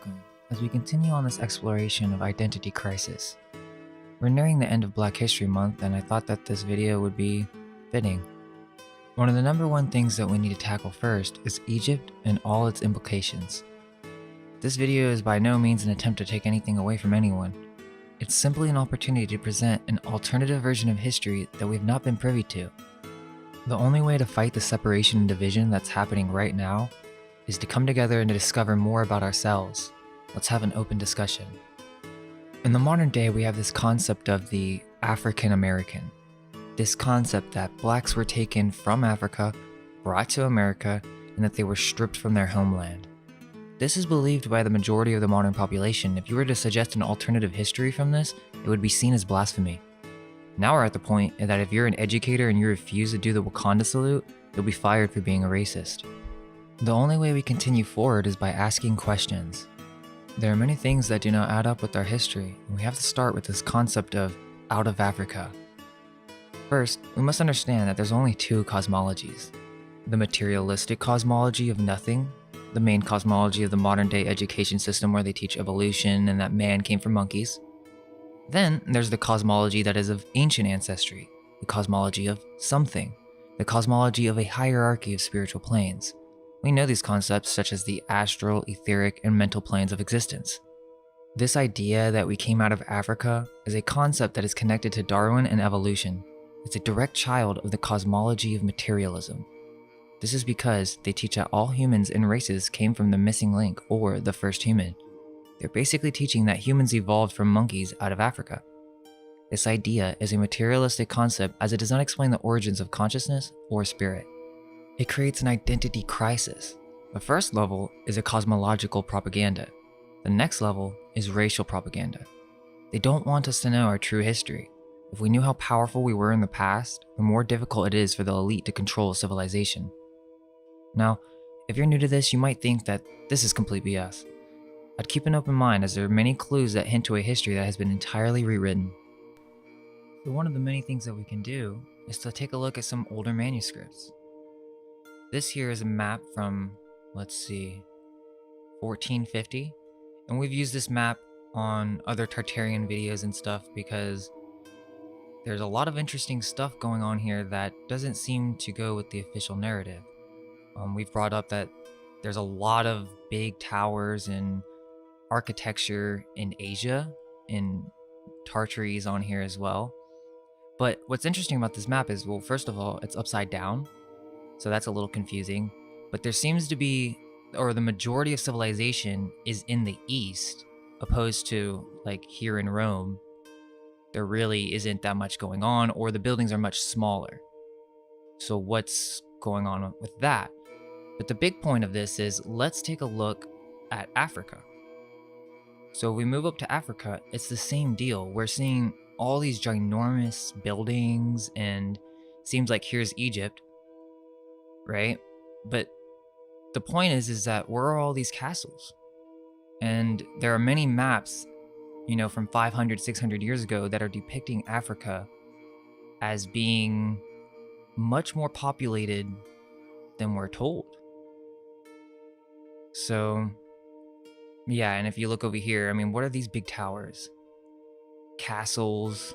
welcome as we continue on this exploration of identity crisis. We're nearing the end of Black History Month, and I thought that this video would be fitting. One of the number one things that we need to tackle first is Egypt and all its implications. This video is by no means an attempt to take anything away from anyone. It's simply an opportunity to present an alternative version of history that we've not been privy to. The only way to fight the separation and division that's happening right now is to come together and to discover more about ourselves. Let's have an open discussion. In the modern day, we have this concept of the African American. This concept that blacks were taken from Africa, brought to America, and that they were stripped from their homeland. This is believed by the majority of the modern population. If you were to suggest an alternative history from this, it would be seen as blasphemy. Now we're at the point that if you're an educator and you refuse to do the Wakanda salute, you'll be fired for being a racist. The only way we continue forward is by asking questions. There are many things that do not add up with our history, and we have to start with this concept of out of Africa. First, we must understand that there's only two cosmologies. The materialistic cosmology of nothing, the main cosmology of the modern day education system where they teach evolution and that man came from monkeys. Then there's the cosmology that is of ancient ancestry, the cosmology of something, the cosmology of a hierarchy of spiritual planes. We know these concepts such as the astral, etheric, and mental planes of existence. This idea that we came out of Africa is a concept that is connected to Darwin and evolution. It's a direct child of the cosmology of materialism. This is because they teach that all humans and races came from the missing link or the first human. They're basically teaching that humans evolved from monkeys out of Africa. This idea is a materialistic concept as it does not explain the origins of consciousness or spirit. It creates an identity crisis. The first level is a cosmological propaganda. The next level is racial propaganda. They don't want us to know our true history. If we knew how powerful we were in the past, the more difficult it is for the elite to control a civilization. Now, if you're new to this, you might think that this is complete BS. I'd keep an open mind as there are many clues that hint to a history that has been entirely rewritten. So one of the many things that we can do is to take a look at some older manuscripts. This here is a map from, 1450, and we've used this map on other Tartarian videos and stuff because there's a lot of interesting stuff going on here that doesn't seem to go with the official narrative. We've brought up that there's a lot of big towers and architecture in Asia, in Tartaries on here as well. But what's interesting about this map is, well, first of all, it's upside down. So that's a little confusing, but there seems to be, or the majority of civilization is in the east, opposed to like here in Rome, there really isn't that much going on, or the buildings are much smaller. So what's going on with that? But the big point of this is, let's take a look at Africa. So if we move up to Africa, it's the same deal. We're seeing all these ginormous buildings, and seems like here's Egypt, right? But the point is that where are all these castles? And there are many maps, from 500, 600 years ago that are depicting Africa as being much more populated than we're told. So, yeah, and if you look over here, what are these big towers? Castles.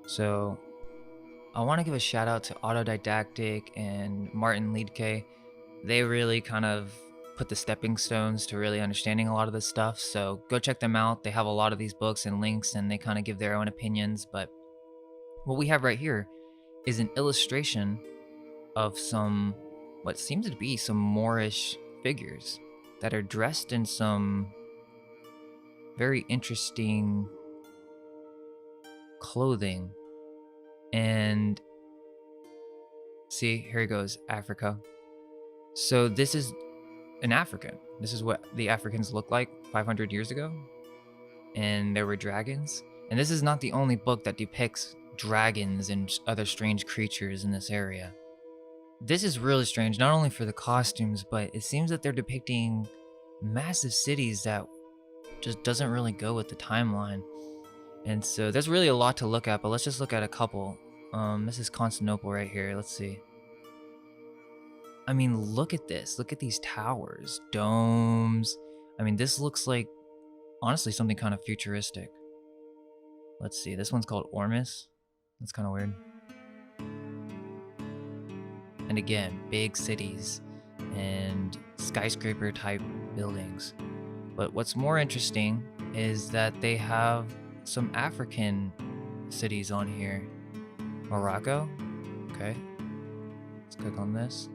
So I want to give a shout out to Autodidactic and Martin Liedtke. They really kind of put the stepping stones to really understanding a lot of this stuff. So go check them out. They have a lot of these books and links, and they kind of give their own opinions. But what we have right here is an illustration of some, what seems to be some Moorish figures that are dressed in some very interesting clothing. And see, here it goes, Africa. So this is an African. This is what the Africans looked like 500 years ago. And there were dragons. And this is not the only book that depicts dragons and other strange creatures in this area. This is really strange, not only for the costumes, but it seems that they're depicting massive cities that just doesn't really go with the timeline. And so there's really a lot to look at, but let's just look at a couple. This is Constantinople right here. Let's see. I mean, look at this. Look at these towers, domes. I mean, this looks like, honestly, something kind of futuristic. Let's see. This one's called Ormus. That's kind of weird. And again, big cities and skyscraper type buildings. But what's more interesting is that they have some African cities on here. Morocco. Okay. Let's click on this.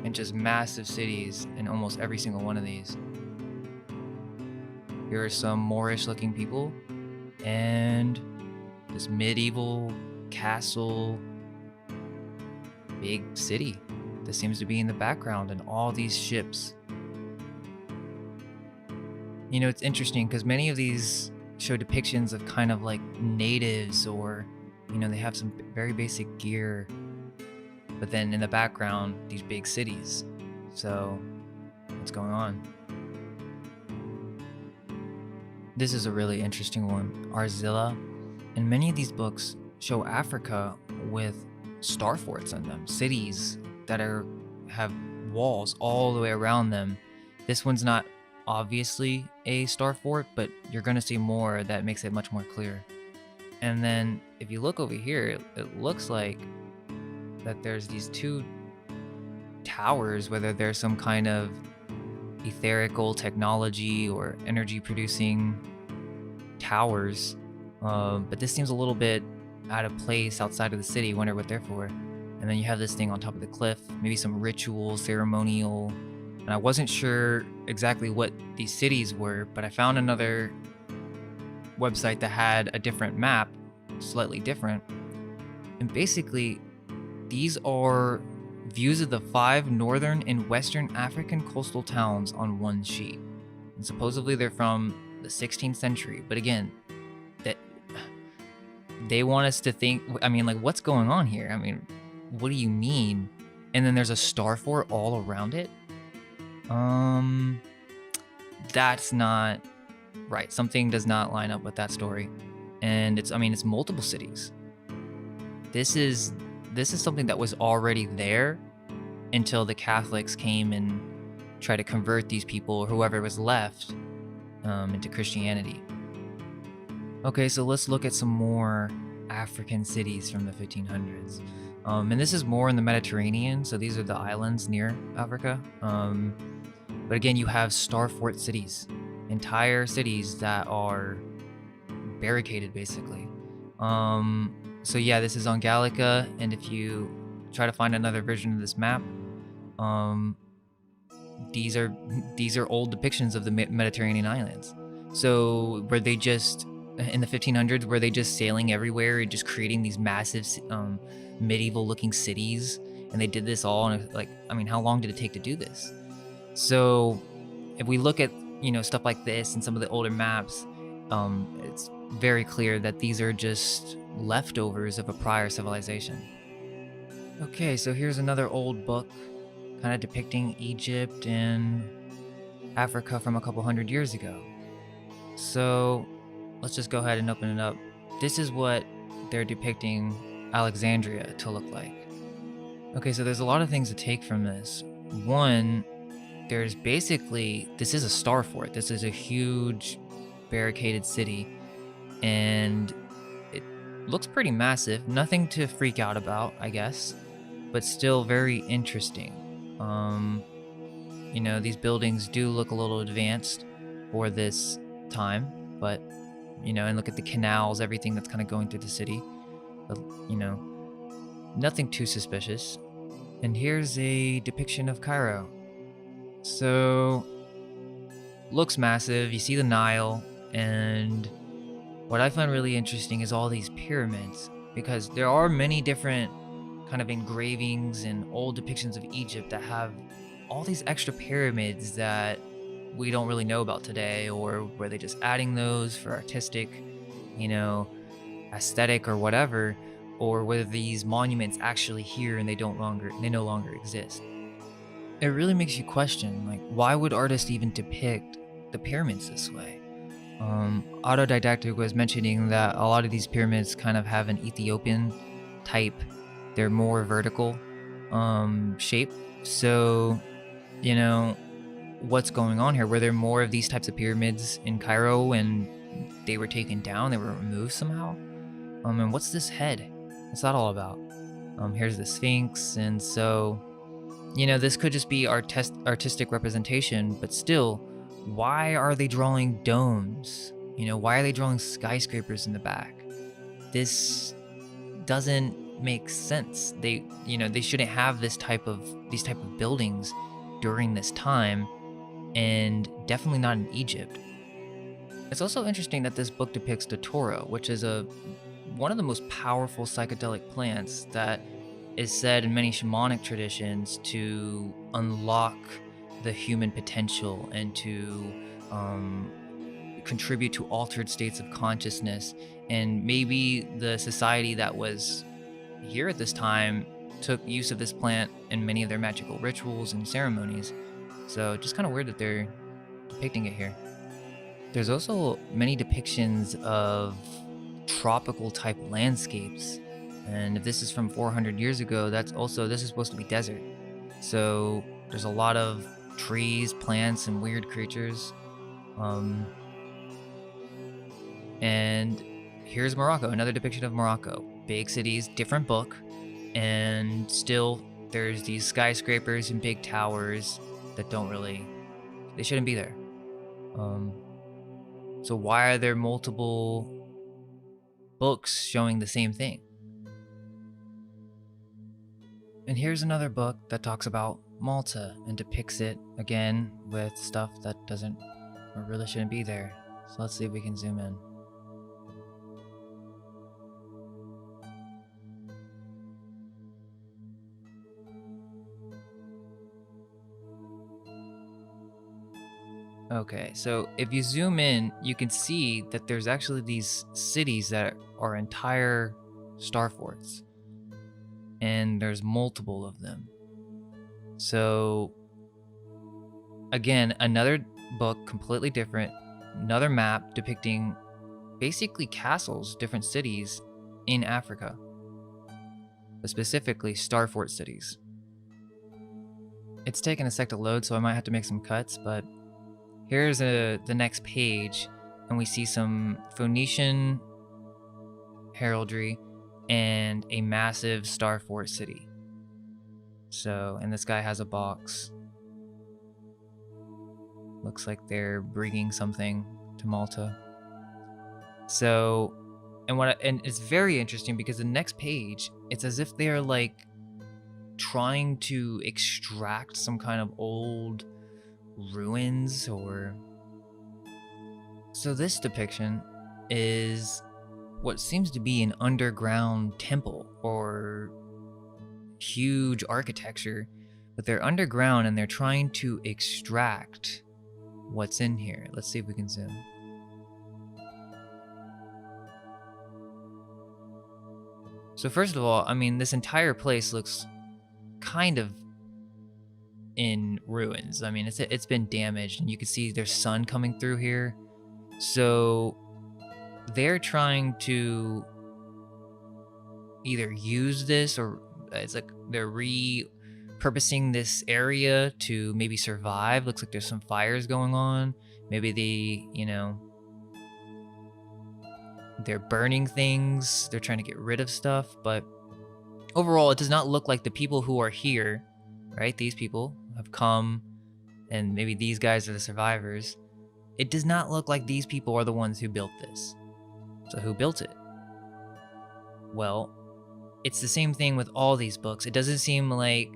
And just massive cities in almost every single one of these. Here are some Moorish looking people and this medieval castle, big city that seems to be in the background, and all these ships. You know, it's interesting because many of these show depictions of kind of like natives, or, you know, they have some very basic gear, but then in the background, these big cities. So, what's going on? This is a really interesting one, Arzilla. And many of these books show Africa with star forts in them, cities that have walls all the way around them. This one's not obviously a star fort, but you're going to see more that makes it much more clear. And then if you look over here, it looks like that there's these two towers, whether there's some kind of etherical technology or energy producing towers, but this seems a little bit out of place outside of the city. Wonder what they're for. And then you have this thing on top of the cliff, maybe some ritual, ceremonial, and I wasn't sure exactly what these cities were, but I found another website that had a different map, slightly different, and basically these are views of the 5 northern and western African coastal towns on one sheet. And supposedly they're from the 16th century. But again, that they want us to think, I mean, like, what's going on here? I mean, what do you mean? And then there's a star fort all around it? That's not right. Something does not line up with that story. And it's multiple cities. This is something that was already there until the Catholics came and tried to convert these people, or whoever was left, into Christianity. Okay, so let's look at some more African cities from the 1500s. And this is more in the Mediterranean, so these are the islands near Africa. But again, you have star fort cities, entire cities that are barricaded, basically. So yeah, this is on Gallica, and if you try to find another version of this map, these are old depictions of the Mediterranean islands. So were they just, in the 1500s, were they just sailing everywhere and just creating these massive medieval looking cities? And they did this all in how long did it take to do this? So if we look at, stuff like this and some of the older maps, it's very clear that these are just leftovers of a prior civilization. Okay, so here's another old book kind of depicting Egypt and Africa from a couple hundred years ago. So let's just go ahead and open it up. This is what they're depicting Alexandria to look like. Okay, so there's a lot of things to take from this. One, there's basically, this is a star fort. This is a huge barricaded city, and it looks pretty massive. Nothing to freak out about, I guess, but still very interesting. These buildings do look a little advanced for this time, but, and look at the canals, everything that's kind of going through the city, but, nothing too suspicious. And here's a depiction of Cairo. So, looks massive. You see the Nile, and what I find really interesting is all these pyramids, because there are many different kind of engravings and old depictions of Egypt that have all these extra pyramids that we don't really know about today, or were they just adding those for artistic you know, aesthetic or whatever, or whether these monuments actually here and they no longer exist. It really makes you question, like, why would artists even depict the pyramids this way? Autodidactic was mentioning that a lot of these pyramids kind of have an Ethiopian type. They're more vertical shape. So, you know, what's going on here? Were there more of these types of pyramids in Cairo and they were taken down? They were removed somehow? And what's this head? What's that all about? Here's the Sphinx, and so, this could just be artistic representation, but still, why are they drawing domes? Why are they drawing skyscrapers in the back? This doesn't make sense. They shouldn't have these type of buildings during this time, and definitely not in Egypt. It's also interesting that this book depicts datura, which is one of the most powerful psychedelic plants that is said in many shamanic traditions to unlock the human potential and to contribute to altered states of consciousness. And maybe the society that was here at this time took use of this plant in many of their magical rituals and ceremonies. So just kind of weird that they're depicting it here. There's also many depictions of tropical type landscapes. And if this is from 400 years ago, this is supposed to be desert. So there's a lot of trees, plants, and weird creatures. And here's Morocco, another depiction of Morocco. Big cities, different book, and still there's these skyscrapers and big towers that they shouldn't be there. So why are there multiple books showing the same thing? And here's another book that talks about Malta and depicts it again with stuff that doesn't or really shouldn't be there. So let's see if we can zoom in. Okay, so if you zoom in, you can see that there's actually these cities that are entire star forts. And there's multiple of them. So, again, another book, completely different, another map depicting basically castles, different cities in Africa, but specifically star fort cities. It's taken a sec to load, so I might have to make some cuts, but here's the next page, and we see some Phoenician heraldry and a massive star fort city. So, and this guy has a box. Looks like they're bringing something to Malta. So, and it's very interesting because the next page, it's as if they're like trying to extract some kind of old ruins or. So this depiction is what seems to be an underground temple or huge architecture, but they're underground and they're trying to extract what's in here. Let's see if we can zoom. So first of all, I mean, this entire place looks kind of in ruins. I mean, it's been damaged, and you can see there's sun coming through here. So they're trying to either use this, or it's like they're repurposing this area to maybe survive. Looks like there's some fires going on. Maybe they're burning things. They're trying to get rid of stuff. But overall, it does not look like the people who are here, right? These people have come, and maybe these guys are the survivors. It does not look like these people are the ones who built this. So who built it? Well, it's the same thing with all these books. It doesn't seem like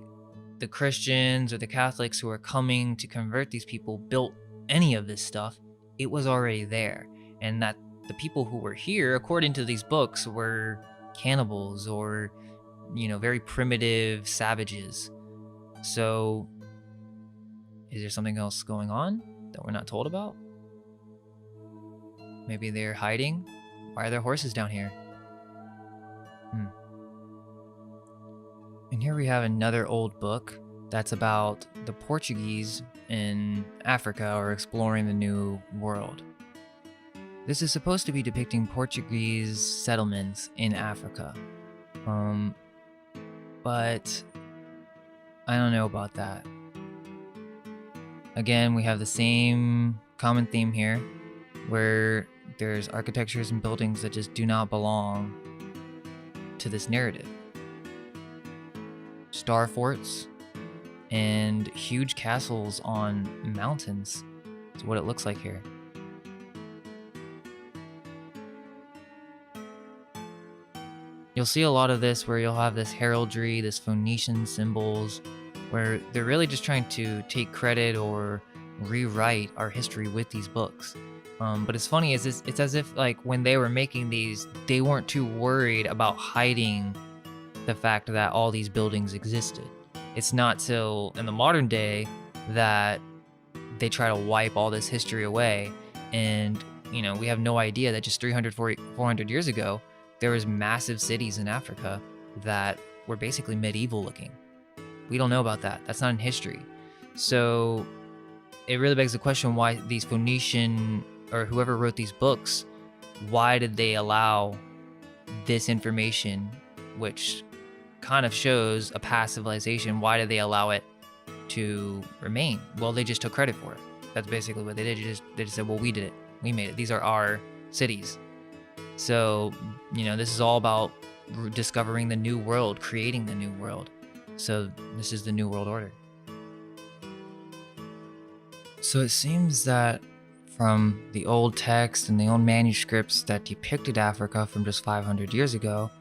the Christians or the Catholics who are coming to convert these people built any of this stuff. It was already there. And that the people who were here, according to these books, were cannibals or, very primitive savages. So, is there something else going on that we're not told about? Maybe they're hiding, Why are there horses down here? And here we have another old book that's about the Portuguese in Africa or exploring the New World. This is supposed to be depicting Portuguese settlements in Africa. But I don't know about that. Again, we have the same common theme here, where there's architectures and buildings that just do not belong to this narrative. Star forts and huge castles on mountains is what it looks like here. You'll see a lot of this where you'll have this heraldry, this Phoenician symbols, where they're really just trying to take credit or rewrite our history with these books. But it's funny, it's as if like when they were making these, they weren't too worried about hiding the fact that all these buildings existed. It's not till in the modern day that they try to wipe all this history away. And, you know, we have no idea that just 400 years ago, there was massive cities in Africa that were basically medieval looking. We don't know about that. That's not in history. So it really begs the question why these Phoenician or whoever wrote these books, why did they allow this information, which kind of shows a past civilization, why did they allow it to remain? Well, they just took credit for it. That's basically what they did. They just said, well, we did it. We made it. These are our cities. So, you know, this is all about discovering the new world, creating the new world. So this is the New World Order. So it seems that from the old text and the old manuscripts that depicted Africa from just 500 years ago,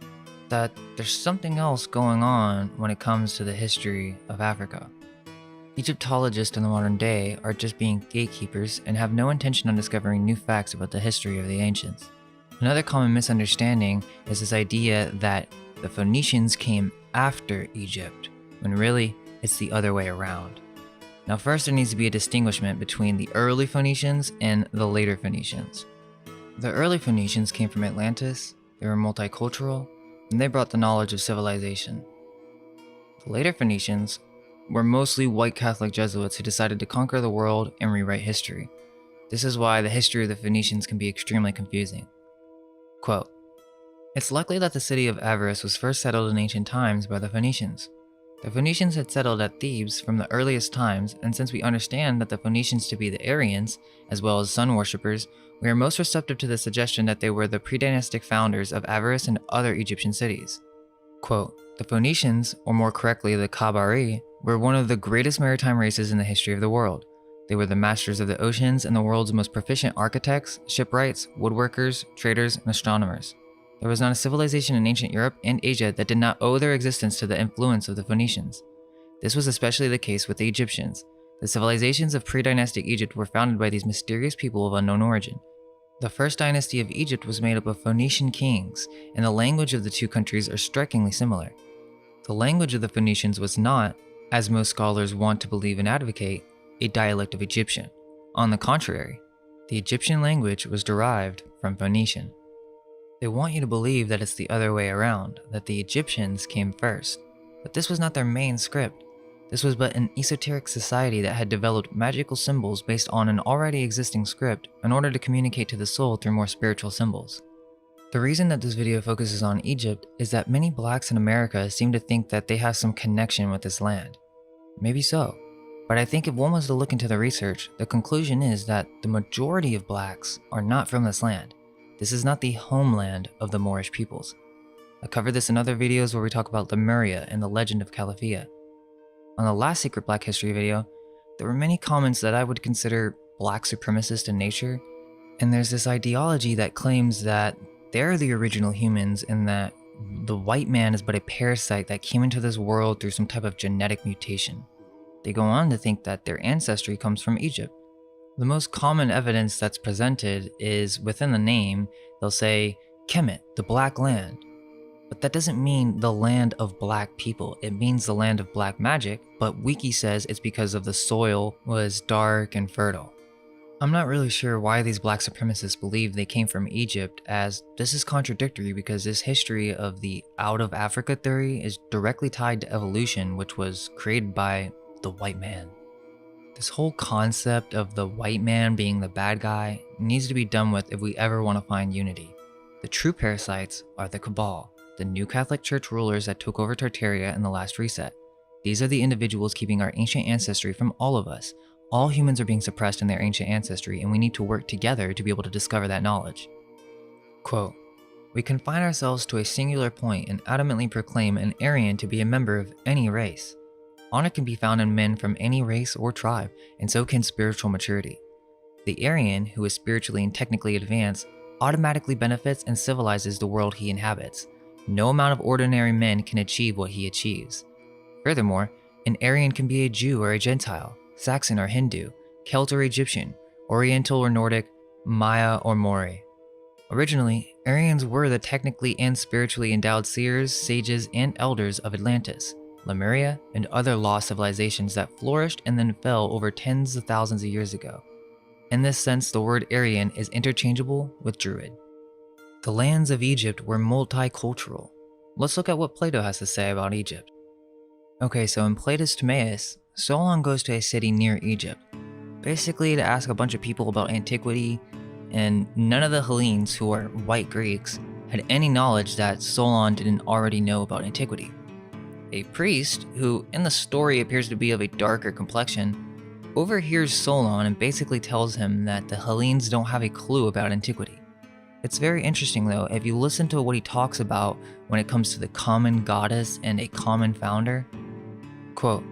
that there's something else going on when it comes to the history of Africa. Egyptologists in the modern day are just being gatekeepers and have no intention on discovering new facts about the history of the ancients. Another common misunderstanding is this idea that the Phoenicians came after Egypt, when really it's the other way around. Now first there needs to be a distinguishment between the early Phoenicians and the later Phoenicians. The early Phoenicians came from Atlantis, they were multicultural, and they brought the knowledge of civilization. The later Phoenicians were mostly white Catholic Jesuits who decided to conquer the world and rewrite history. This is why the history of the Phoenicians can be extremely confusing. Quote, "It's likely that the city of Avaris was first settled in ancient times by the Phoenicians. The Phoenicians had settled at Thebes from the earliest times, and since we understand that the Phoenicians to be the Aryans, as well as sun worshippers, we are most receptive to the suggestion that they were the pre-dynastic founders of Avaris and other Egyptian cities." Quote, "The Phoenicians, or more correctly the Barbaric, were one of the greatest maritime races in the history of the world. They were the masters of the oceans and the world's most proficient architects, shipwrights, woodworkers, traders, and astronomers. There was not a civilization in ancient Europe and Asia that did not owe their existence to the influence of the Phoenicians. This was especially the case with the Egyptians. The civilizations of pre-dynastic Egypt were founded by these mysterious people of unknown origin. The first dynasty of Egypt was made up of Phoenician kings, and the language of the two countries are strikingly similar. The language of the Phoenicians was not, as most scholars want to believe and advocate, a dialect of Egyptian. On the contrary, the Egyptian language was derived from Phoenician. They want you to believe that it's the other way around, that the Egyptians came first. But this was not their main script. This was but an esoteric society that had developed magical symbols based on an already existing script in order to communicate to the soul through more spiritual symbols. The reason that this video focuses on Egypt is that many blacks in America seem to think that they have some connection with this land. Maybe so, but I think if one was to look into the research, the conclusion is that the majority of blacks are not from this land. This is not the homeland of the Moorish peoples. I covered this in other videos where we talk about Lemuria and the legend of Calafia. On the last Secret Black History video, there were many comments that I would consider black supremacist in nature, and there's this ideology that claims that they're the original humans and that the white man is but a parasite that came into this world through some type of genetic mutation. They go on to think that their ancestry comes from Egypt. The most common evidence that's presented is within the name, they'll say, Kemet, the Black Land. But that doesn't mean the land of black people. It means the land of black magic, but Wiki says it's because of the soil was dark and fertile. I'm not really sure why these black supremacists believe they came from Egypt, as this is contradictory because this history of the out of Africa theory is directly tied to evolution, which was created by the white man. This whole concept of the white man being the bad guy needs to be done with if we ever want to find unity. The true parasites are the Cabal, the new Catholic Church rulers that took over Tartaria in the last reset. These are the individuals keeping our ancient ancestry from all of us. All humans are being suppressed in their ancient ancestry, and we need to work together to be able to discover that knowledge. Quote, "We confine ourselves to a singular point and adamantly proclaim an Aryan to be a member of any race. Honor can be found in men from any race or tribe, and so can spiritual maturity. The Aryan, who is spiritually and technically advanced, automatically benefits and civilizes the world he inhabits. No amount of ordinary men can achieve what he achieves. Furthermore, an Aryan can be a Jew or a Gentile, Saxon or Hindu, Celt or Egyptian, Oriental or Nordic, Maya or Mori. Originally, Aryans were the technically and spiritually endowed seers, sages, and elders of Atlantis, Lemuria, and other lost civilizations that flourished and then fell over tens of thousands of years ago. In this sense, the word Aryan is interchangeable with Druid. The lands of Egypt were multicultural. Let's look at what Plato has to say about Egypt. Okay, so in Plato's Timaeus, Solon goes to a city near Egypt, basically to ask a bunch of people about antiquity, and none of the Hellenes, who are white Greeks, had any knowledge that Solon didn't already know about antiquity. A priest, who in the story appears to be of a darker complexion, overhears Solon and basically tells him that the Hellenes don't have a clue about antiquity. It's very interesting though, if you listen to what he talks about when it comes to the common goddess and a common founder. Quote,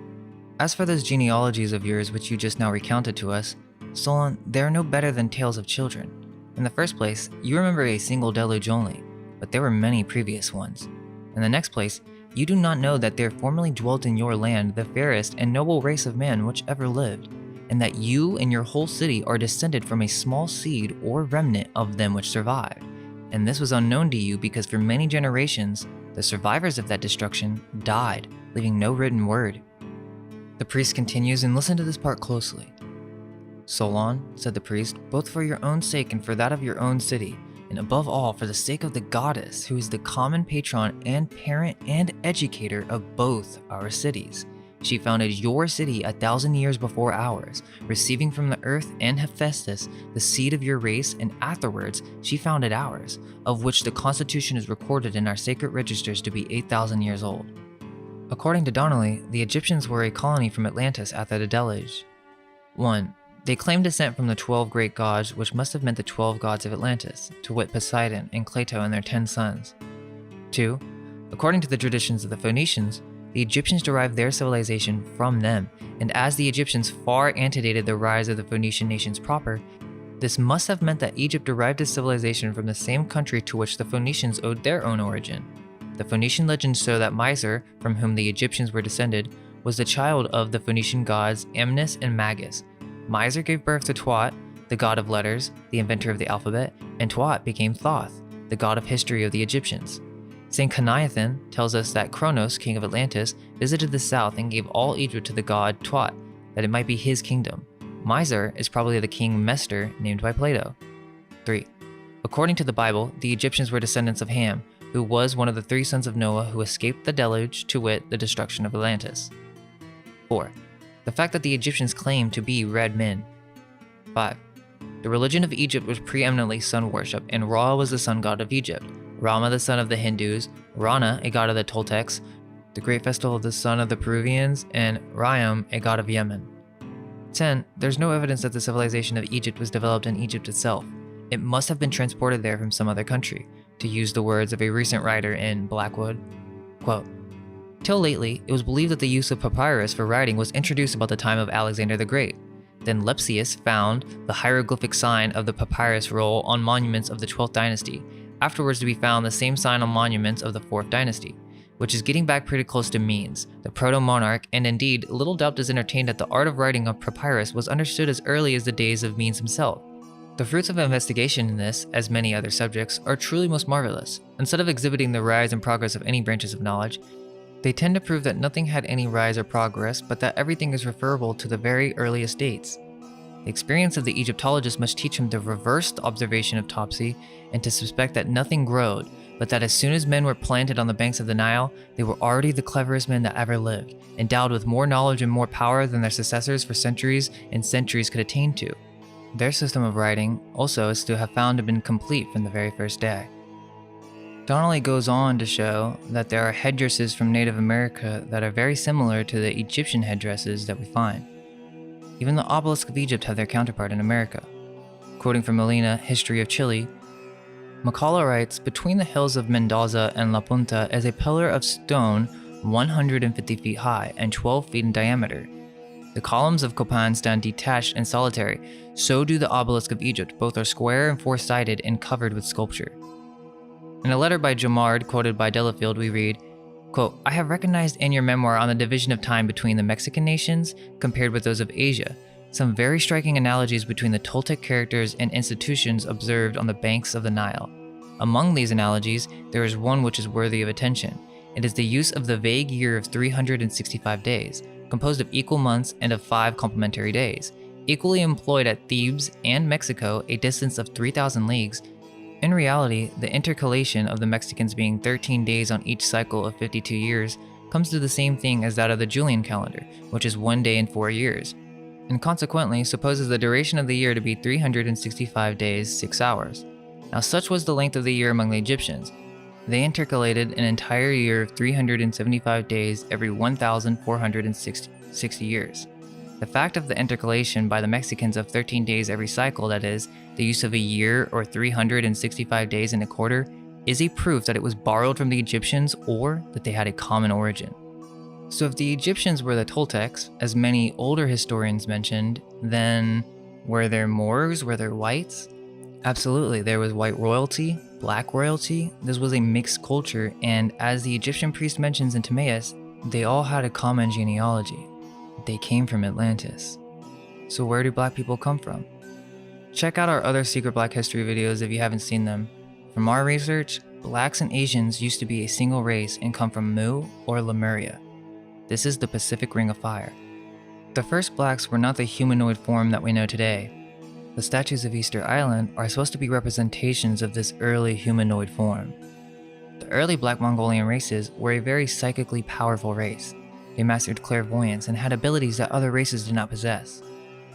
"As for those genealogies of yours which you just now recounted to us, Solon, they are no better than tales of children. In the first place, you remember a single deluge only, but there were many previous ones. In the next place, you do not know that there formerly dwelt in your land the fairest and noble race of man which ever lived, and that you and your whole city are descended from a small seed or remnant of them which survived. And this was unknown to you because for many generations, the survivors of that destruction died, leaving no written word." The priest continues, and listen to this part closely. "Solon," said the priest, "both for your own sake and for that of your own city, and above all for the sake of the goddess, who is the common patron and parent and educator of both our cities. She founded your city 1,000 years before ours, receiving from the earth and Hephaestus the seed of your race, and afterwards she founded ours, of which the constitution is recorded in our sacred registers to be 8,000 years old." According to Donnelly, the Egyptians were a colony from Atlantis after the deluge. 1. They claim descent from the 12 great gods, which must have meant the 12 gods of Atlantis, to wit Poseidon and Cleito and their 10 sons. 2. According to the traditions of the Phoenicians, the Egyptians derived their civilization from them, and as the Egyptians far antedated the rise of the Phoenician nations proper, this must have meant that Egypt derived its civilization from the same country to which the Phoenicians owed their own origin. The Phoenician legends show that Misr, from whom the Egyptians were descended, was the child of the Phoenician gods Amnis and Magus. Misr gave birth to Tuat, the god of letters, the inventor of the alphabet, and Tuat became Thoth, the god of history of the Egyptians. St. Caniathan tells us that Kronos, king of Atlantis, visited the south and gave all Egypt to the god Tuat, that it might be his kingdom. Misr is probably the king Mestor, named by Plato. 3. According to the Bible, the Egyptians were descendants of Ham, who was one of the 3 sons of Noah who escaped the deluge, to wit, the destruction of Atlantis. 4. The fact that the Egyptians claimed to be red men. 5. The religion of Egypt was preeminently sun worship, and Ra was the sun god of Egypt, Rama the son of the Hindus, Rana a god of the Toltecs, the great festival of the sun of the Peruvians, and Rayam a god of Yemen. 10. There's no evidence that the civilization of Egypt was developed in Egypt itself. It must have been transported there from some other country. To use the words of a recent writer in Blackwood, quote, "Till lately, it was believed that the use of papyrus for writing was introduced about the time of Alexander the Great. Then Lepsius found the hieroglyphic sign of the papyrus roll on monuments of the 12th dynasty, afterwards to be found the same sign on monuments of the 4th dynasty, which is getting back pretty close to Menes, the proto-monarch, and indeed, little doubt is entertained that the art of writing on papyrus was understood as early as the days of Menes himself. The fruits of investigation in this, as many other subjects, are truly most marvelous. Instead of exhibiting the rise and progress of any branches of knowledge, they tend to prove that nothing had any rise or progress, but that everything is referable to the very earliest dates. The experience of the Egyptologist must teach him the reversed observation of Topsy and to suspect that nothing growed, but that as soon as men were planted on the banks of the Nile, they were already the cleverest men that ever lived, endowed with more knowledge and more power than their successors for centuries and centuries could attain to. Their system of writing also is to have found to have been complete from the very first day. Donnelly goes on to show that there are headdresses from Native America that are very similar to the Egyptian headdresses that we find. Even the obelisks of Egypt have their counterpart in America. Quoting from Molina, History of Chile, McCullough writes, "Between the hills of Mendoza and La Punta is a pillar of stone 150 feet high and 12 feet in diameter. The columns of Copan stand detached and solitary, so do the obelisks of Egypt, both are square and four-sided and covered with sculpture." In a letter by Jomard, quoted by Delafield, we read, quote, "I have recognized in your memoir on the division of time between the Mexican nations compared with those of Asia, some very striking analogies between the Toltec characters and institutions observed on the banks of the Nile. Among these analogies, there is one which is worthy of attention. It is the use of the vague year of 365 days, composed of equal months and of 5 complementary days, equally employed at Thebes and Mexico, a distance of 3,000 leagues. In reality, the intercalation of the Mexicans being 13 days on each cycle of 52 years comes to the same thing as that of the Julian calendar, which is 1 day in 4 years, and consequently supposes the duration of the year to be 365 days, 6 hours. Now such was the length of the year among the Egyptians. They intercalated an entire year of 375 days every 1,460 years. The fact of the intercalation by the Mexicans of 13 days every cycle, that is, the use of a year or 365 days in a quarter, is a proof that it was borrowed from the Egyptians or that they had a common origin. So if the Egyptians were the Toltecs, as many older historians mentioned, then were there Moors, were there whites? Absolutely, there was white royalty, black royalty. This was a mixed culture, and as the Egyptian priest mentions in Timaeus, they all had a common genealogy. They came from Atlantis. So where do black people come from? Check out our other secret black history videos if you haven't seen them. From our research, blacks and Asians used to be a single race and come from Mu or Lemuria. This is the Pacific Ring of Fire. The first blacks were not the humanoid form that we know today. The statues of Easter Island are supposed to be representations of this early humanoid form. The early black Mongolian races were a very psychically powerful race. They mastered clairvoyance and had abilities that other races did not possess.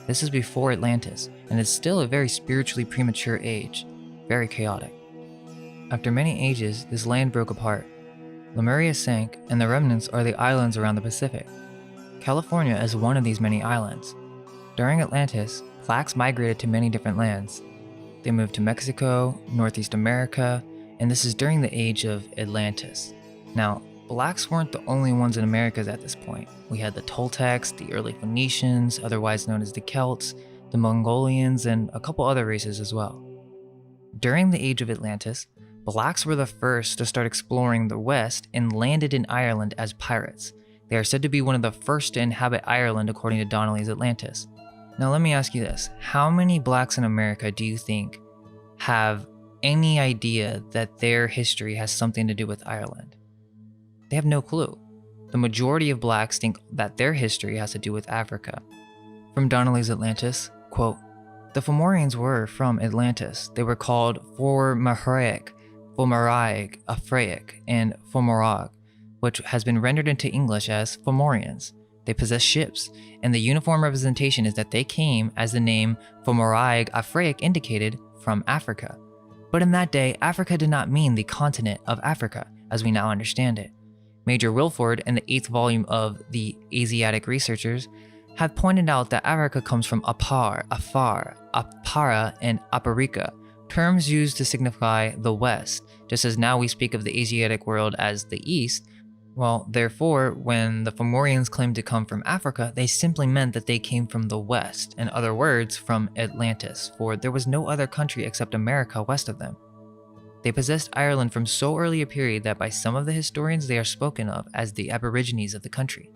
This is before Atlantis, and is still a very spiritually premature age, very chaotic. After many ages, this land broke apart. Lemuria sank, and the remnants are the islands around the Pacific. California is one of these many islands. During Atlantis, blacks migrated to many different lands. They moved to Mexico, Northeast America, and this is during the age of Atlantis. Now, blacks weren't the only ones in Americas at this point. We had the Toltecs, the early Phoenicians, otherwise known as the Celts, the Mongolians, and a couple other races as well. During the age of Atlantis, blacks were the first to start exploring the West and landed in Ireland as pirates. They are said to be one of the first to inhabit Ireland according to Donnelly's Atlantis. Now let me ask you this, how many blacks in America do you think have any idea that their history has something to do with Ireland? They have no clue. The majority of blacks think that their history has to do with Africa. From Donnelly's Atlantis, quote, "The Fomorians were from Atlantis. They were called Fomoraic, Fomoraic, Afraic, and Fomorag, which has been rendered into English as Fomorians. They possess ships, and the uniform representation is that they came, as the name Fomoraic Afraic indicated, from Africa. But in that day, Africa did not mean the continent of Africa, as we now understand it. Major Wilford, in the 8th volume of The Asiatic Researchers, have pointed out that Africa comes from Apar, Afar, Apara, and Aparika, terms used to signify the West, just as now we speak of the Asiatic world as the East. Well, therefore, when the Fomorians claimed to come from Africa, they simply meant that they came from the West, in other words, from Atlantis, for there was no other country except America west of them. They possessed Ireland from so early a period that by some of the historians they are spoken of as the Aborigines of the country.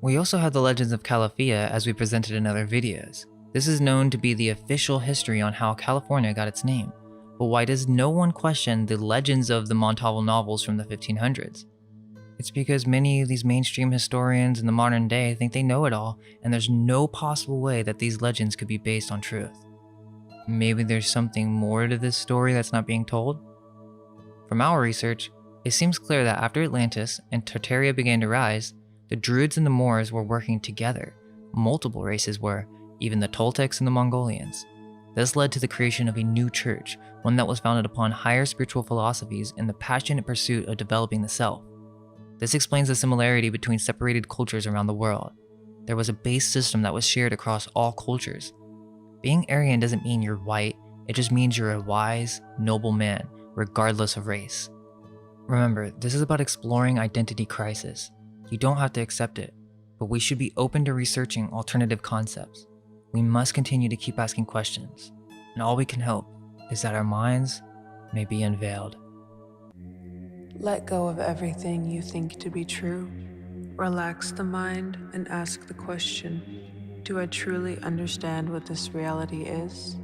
We also have the legends of Calafia, as we presented in other videos. This is known to be the official history on how California got its name, but why does no one question the legends of the Montalvo novels from the 1500s? It's because many of these mainstream historians in the modern day think they know it all, and there's no possible way that these legends could be based on truth. Maybe there's something more to this story that's not being told? From our research, it seems clear that after Atlantis and Tartaria began to rise, the Druids and the Moors were working together. Multiple races were, even the Toltecs and the Mongolians. This led to the creation of a new church, one that was founded upon higher spiritual philosophies and the passionate pursuit of developing the self. This explains the similarity between separated cultures around the world. There was a base system that was shared across all cultures. Being Aryan doesn't mean you're white, it just means you're a wise, noble man, regardless of race. Remember, this is about exploring identity crisis. You don't have to accept it, but we should be open to researching alternative concepts. We must continue to keep asking questions, and all we can hope is that our minds may be unveiled. Let go of everything you think to be true. Relax the mind and ask the question, do I truly understand what this reality is?